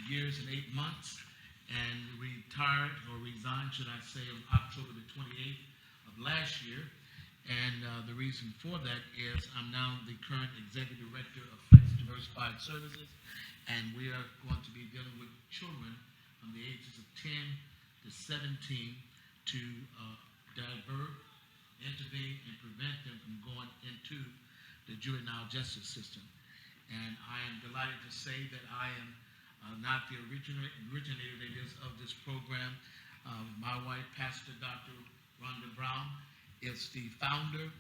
years and 8 months, and retired, or resigned, should I say, on October the 28th of last year. And the reason for that is I'm now the current executive director of Phlex Diversified Services, and we are going to be dealing with children from the ages of 10 to 17 to divert, intervene, and prevent them from going into the juvenile justice system. And I am delighted to say that I am not the originator of this program. My wife, Pastor Dr. Rhonda Brown, is the founder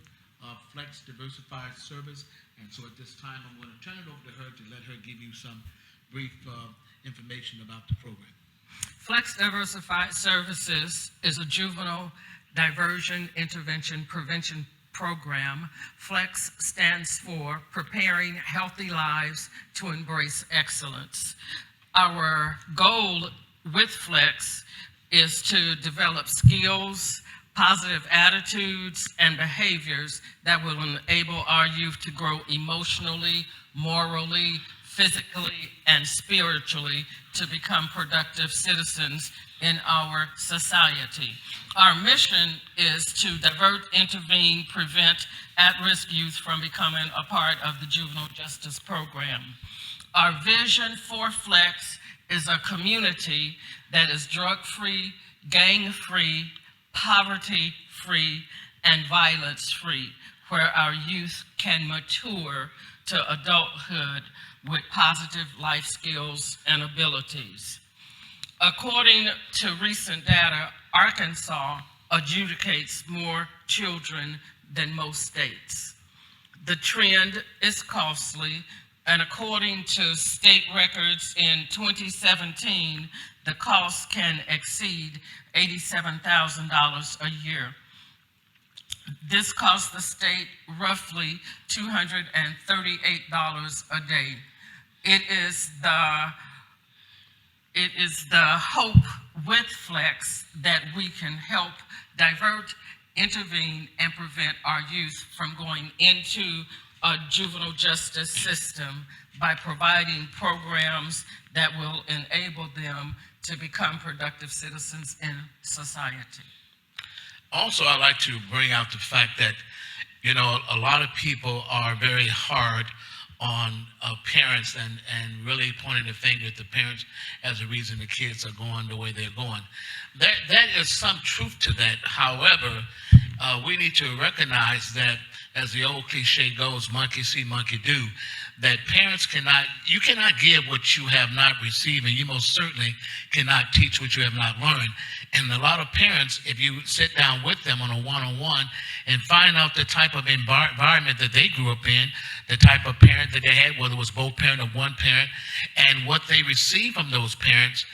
of Phlex Diversified Service. And so at this time, I'm going to turn it over to her to let her give you some brief information about the program. Phlex Diversified Services is a juvenile diversion intervention prevention program. Phlex stands for Preparing Healthy Lives to Embrace Excellence. Our goal with Phlex is to develop skills, positive attitudes, and behaviors that will enable our youth to grow emotionally, morally, physically, and spiritually to become productive citizens in our society. Our mission is to divert, intervene, prevent at-risk youth from becoming a part of the juvenile justice program. Our vision for Phlex is a community that is drug-free, gang-free, poverty-free, and violence-free, where our youth can mature to adulthood with positive life skills and abilities. According to recent data, Arkansas adjudicates more children than most states. The trend is costly, and according to state records in 2017, the cost can exceed $87,000 a year. This costs the state roughly $238 a day. It is the hope with Phlex that we can help divert, intervene, and prevent our youth from going into a juvenile justice system by providing programs that will enable them to become productive citizens in society. Also, I'd like to bring out the fact that, you know, a lot of people are very hard on parents and really pointing the finger at the parents as the reason the kids are going the way they're going. That is some truth to that. However, we need to recognize that, as the old cliche goes, monkey see, monkey do, that parents you cannot give what you have not received, and you most certainly cannot teach what you have not learned. And a lot of parents, if you sit down with them on a one-on-one and find out the type of environment that they grew up in, the type of parent that they had, whether it was both parent or one parent, and what they received from those parents,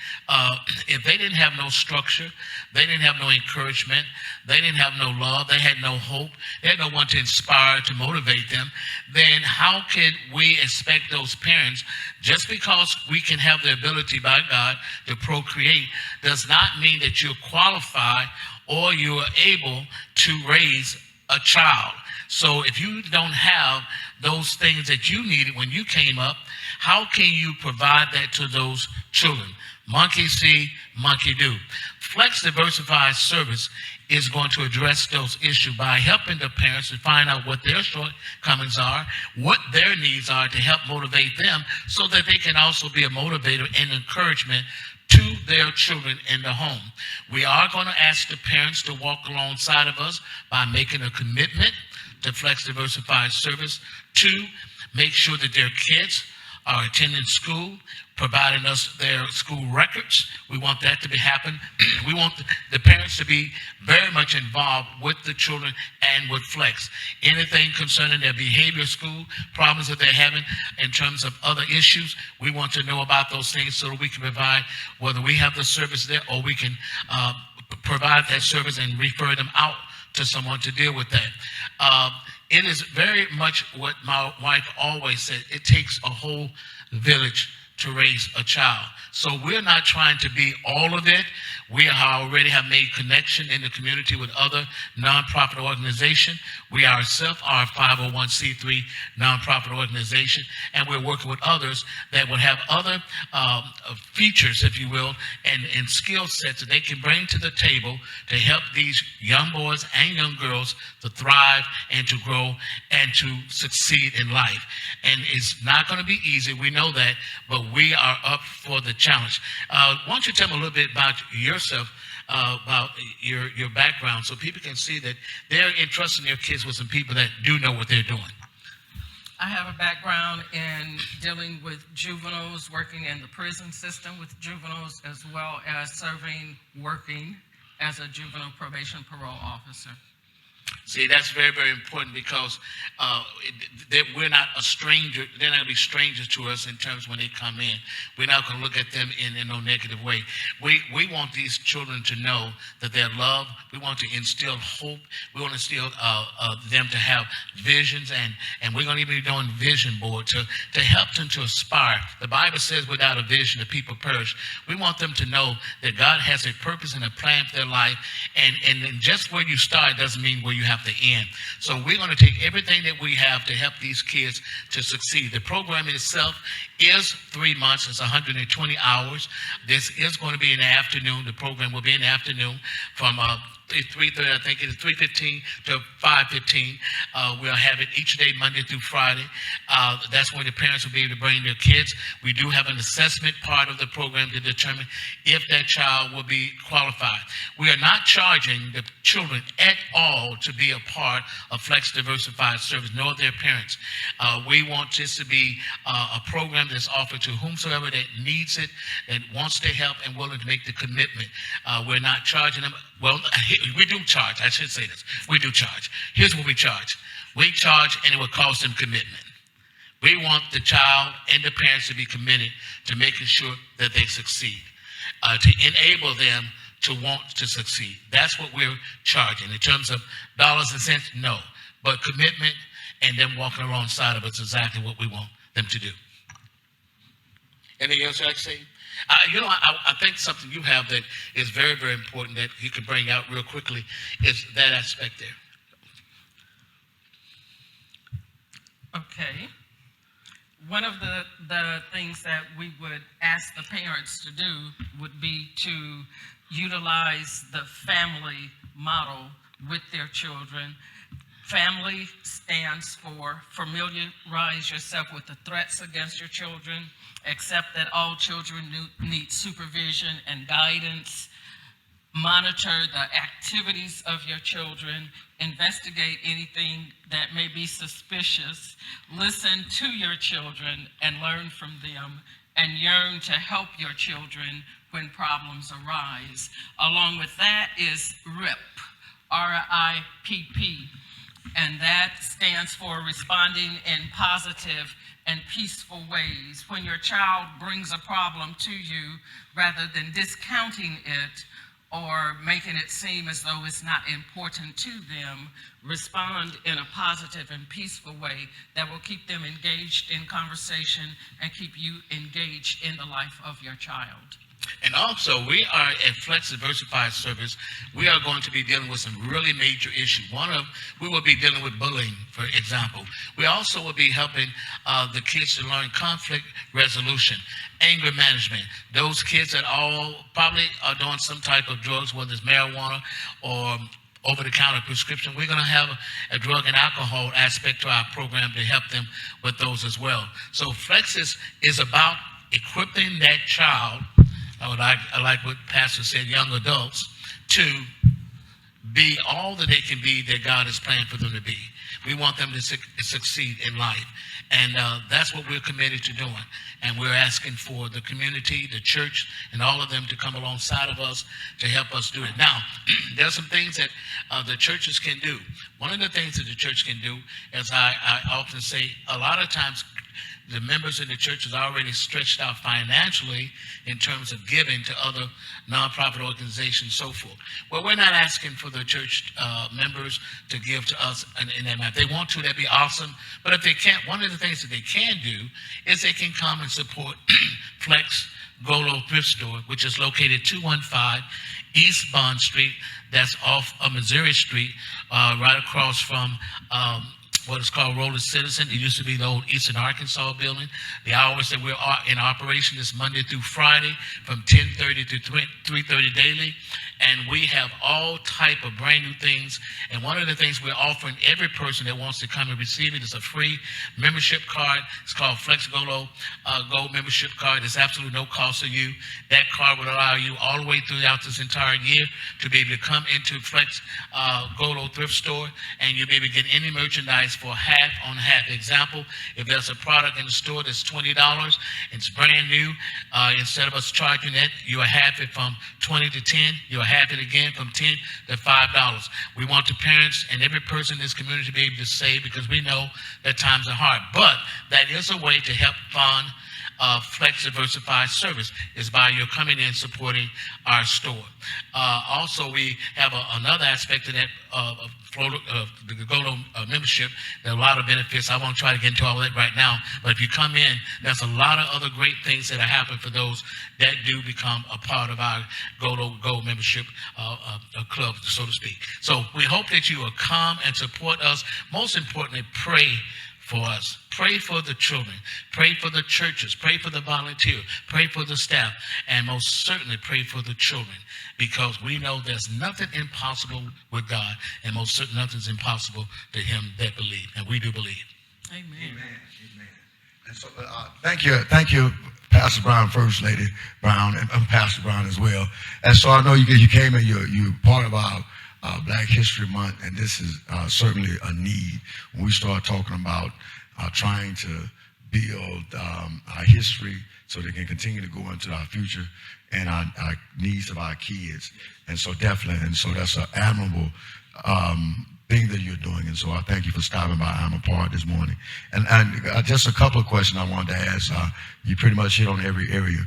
if they didn't have no structure, they didn't have no encouragement, they didn't have no love, they had no hope, they had no one to inspire, to motivate them, then how could we expect those parents, just because we can have the ability by God to procreate, does not mean that you're qualified or you are able to raise a child. So if you don't have those things that you needed when you came up, how can you provide that to those children? Monkey see, monkey do. Phlex Diversified Service is going to address those issues by helping the parents to find out what their shortcomings are, what their needs are, to help motivate them so that they can also be a motivator and encouragement to their children in the home. We are going to ask the parents to walk alongside of us by making a commitment to Phlex Diversified Service to make sure that their kids are attending school, providing us their school records. We want that to be happen. We want the parents to be very much involved with the children and with Phlex. Anything concerning their behavior, school problems that they're having in terms of other issues, we want to know about those things so that we can provide, whether we have the service there or we can provide that service and refer them out to someone to deal with that. It is very much what my wife always said. It takes a whole village to raise a child. So we're not trying to be all of it. We already have made connection in the community with other nonprofit organizations. We ourselves are a 501c3 nonprofit organization, and we're working with others that will have other features, if you will, and skill sets that they can bring to the table to help these young boys and young girls to thrive and to grow and to succeed in life. And it's not going to be easy, we know that, but we are up for the challenge. Why don't you tell me a little bit about yourself, about your background, so people can see that they're entrusting their kids with some people that do know what they're doing. I have a background in dealing with juveniles, working in the prison system with juveniles, as well as working as a juvenile probation parole officer. See, that's very, very important because we're not a stranger. They're not going to be strangers to us in terms when they come in. We're not going to look at them in no negative way. We want these children to know that they're loved. We want to instill hope. We want to instill them to have visions, and we're going to be doing vision board to help them to aspire. The Bible says without a vision, the people perish. We want them to know that God has a purpose and a plan for their life, and just where you start doesn't mean where you have to end. So we're going to take everything that we have to help these kids to succeed. The program itself is 3 months. It's 120 hours. This is going to be in the afternoon. The program will be in the afternoon from 3:30, I think it is 3:15 to 5:15. We'll have it each day, Monday through Friday. That's when the parents will be able to bring their kids. We do have an assessment part of the program to determine if that child will be qualified. We are not charging the children at all to be a part of Phlex Diversified service, nor their parents. We want this to be a program that's offered to whomsoever that needs it, that wants to help and willing to make the commitment. We're not charging them. Well, we do charge. I should say this. We do charge. Here's what we charge. We charge, and it will cost them commitment. We want the child and the parents to be committed to making sure that they succeed, to enable them to want to succeed. That's what we're charging. In terms of dollars and cents, no. But commitment and them walking alongside of us is exactly what we want them to do. Anything else you'd like to say? I think something you have that is very, very important that you can bring out real quickly is that aspect there. Okay. One of the things that we would ask the parents to do would be to utilize the family model with their children. Family stands for familiarize yourself with the threats against your children, accept that all children need supervision and guidance, monitor the activities of your children, investigate anything that may be suspicious, listen to your children and learn from them, and yearn to help your children when problems arise. Along with that is RIP, R-I-P-P, and that stands for responding in positive and peaceful ways. When your child brings a problem to you, rather than discounting it or making it seem as though it's not important to them, respond in a positive and peaceful way that will keep them engaged in conversation and keep you engaged in the life of your child. And also, we are at Phlex Diversified Service. We are going to be dealing with some really major issues. We will be dealing with bullying, for example. We also will be helping the kids to learn conflict resolution, anger management. Those kids that all probably are doing some type of drugs, whether it's marijuana or over-the-counter prescription, we're going to have a drug and alcohol aspect to our program to help them with those as well. So Phlex is about equipping that child, I like what Pastor said, young adults, to be all that they can be that God has planned for them to be. We want them to succeed in life. And that's what we're committed to doing. And we're asking for the community, the church, and all of them to come alongside of us to help us do it. Now, there are some things that the churches can do. One of the things that the church can do, as I often say, a lot of times the members in the church is already stretched out financially in terms of giving to other nonprofit organizations, so forth. Well, we're not asking for the church members to give to us in that matter. If they want to, that'd be awesome. But if they can't, one of the things that they can do is they can come and support Phlex Diversified Thrift Store, which is located 215 East Bond Street. That's off of Missouri Street, right across from what is called Roller Citizen. It used to be the old Eastern Arkansas building. The hours that we're in operation is Monday through Friday from 10:30 to 3:30 daily. And we have all type of brand new things. And one of the things we're offering every person that wants to come and receive it is a free membership card. It's called Phlex Gold membership card. It's absolutely no cost to you. That card will allow you all the way throughout this entire year to be able to come into Phlex Gold thrift store, and you'll be able to get any merchandise for half on half. Example, if there's a product in the store that's $20, it's brand new, instead of us charging that, you'll half it from 20 to 10, you'll half it again from 10 to $5. We want the parents and every person in this community to be able to save, because we know that times are hard. But that is a way to help fund Phlex Diversified service, is by your coming in supporting our store. Also, we have another aspect of that the Gold membership. There are a lot of benefits. I won't try to get into all that right now, but if you come in, there's a lot of other great things that are happening for those that do become a part of our Gold membership club, so to speak. So we hope that you will come and support us. Most importantly, pray for us. Pray for the children. Pray for the churches. Pray for the volunteers. Pray for the staff. And most certainly pray for the children, because we know there's nothing impossible with God, and most certainly nothing's impossible to him that believe. And we do believe. Amen. Amen. Amen. And so thank you, Pastor Brown, First Lady Brown, and Pastor Brown as well. And so I know you came and you're part of our Black History Month, and this is certainly a need when we start talking about trying to build our history so they can continue to go into our future and our needs of our kids. And so definitely, and so that's an admirable thing that you're doing. And so I thank you for stopping by Alma Park this morning. And just a couple of questions I wanted to ask. You pretty much hit on every area.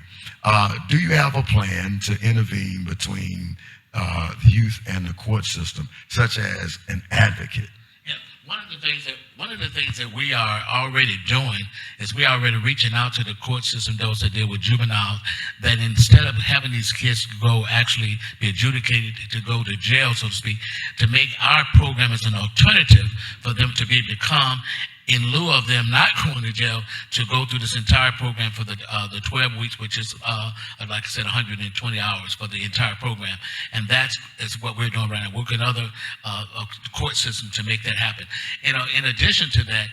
Do you have a plan to intervene between the youth and the court system, such as an advocate? Yeah, one of the things that we are already doing is we are already reaching out to the court system, those that deal with juveniles, that instead of having these kids go actually be adjudicated to go to jail, so to speak, to make our program as an alternative for them to be able to come in lieu of them not going to jail, to go through this entire program for the 12 weeks, which is, like I said, 120 hours for the entire program. And that's what we're doing right now, working other court systems to make that happen. In addition to that,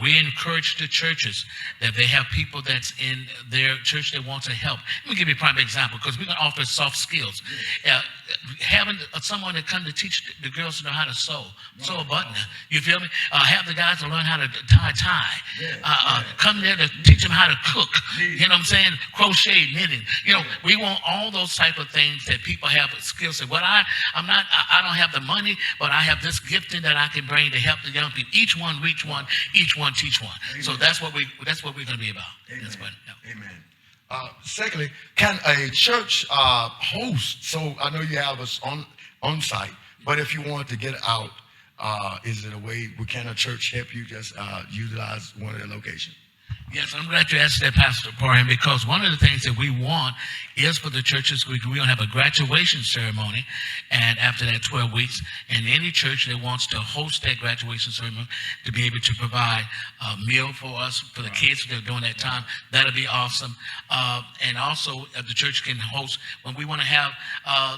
we encourage the churches that they have people that's in their church that want to help. Let me give you a prime example, because we can offer soft skills. Having someone that come to teach the girls to know how to sew a button. You feel me? Have the guys to learn how to tie a tie. Come there to teach them how to cook. You know what I'm saying? Crochet, knitting. We want all those type of things that people have skills. Well, I don't have the money, but I have this gifting that I can bring to help the young people. Each one reach one, each one teach one. Amen. So that's what we're going to be about. Amen. That's what, yeah. Amen. Secondly, can a church host? So I know you have us on site, but if you want to get out, is it a way? Can a church help you just utilize one of their locations? Yes, I'm glad you asked that, Pastor Parham, because one of the things that we want is for the churches, we're going to have a graduation ceremony, and after that 12 weeks, and any church that wants to host that graduation ceremony to be able to provide a meal for us, for the kids that are during that time, that'll be awesome. And also, the church can host, when we want to have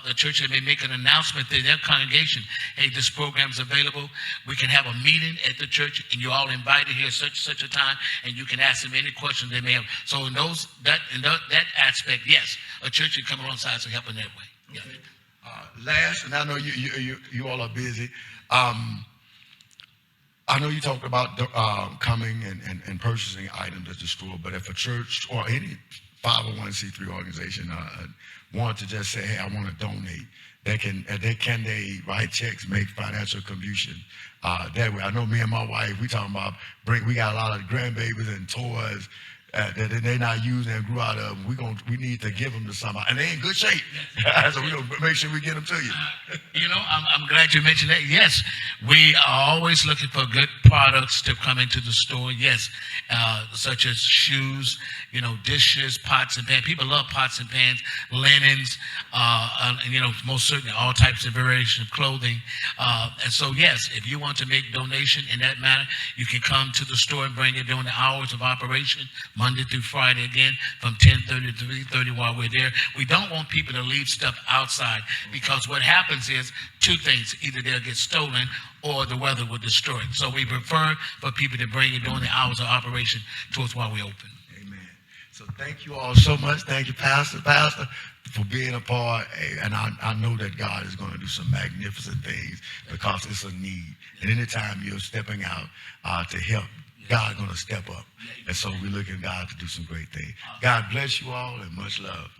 the church that may make an announcement to their congregation, hey, this program's available, we can have a meeting at the church, and you're all invited here at such a time, and you can ask them any questions they may have. So in that aspect, yes, a church can come alongside to help in that way. Yeah. Okay. Last, and I know you all are busy. I know you talked about coming and purchasing items at the store, but if a church or any 501c3 organization want to just say, hey, I want to donate, they write checks, make financial contribution that way. I know me and my wife, we talking about we got a lot of grandbabies and toys that they're not using and grew out of. We need to give them to somebody, and they in good shape. So we're gonna make sure we get them to you. I'm glad you mentioned that. Yes, we are always looking for good products to come into the store. Yes, such as shoes, dishes, pots and pans. People love pots and pans, linens, and most certainly all types of variation of clothing. And so, yes, if you want to make donation in that manner, you can come to the store and bring it during the hours of operation, Monday through Friday, again, from 10:30 to 3:30 while we're there. We don't want people to leave stuff outside, because what happens is two things. Either they'll get stolen or the weather will destroy it. So we prefer for people to bring it during the hours of operation towards while we open. Amen. So thank you all so much. Thank you, Pastor, for being a part. And I know that God is going to do some magnificent things, because it's a need. And anytime you're stepping out to help, God's going to step up. And so we're looking at God to do some great things. God bless you all, and much love.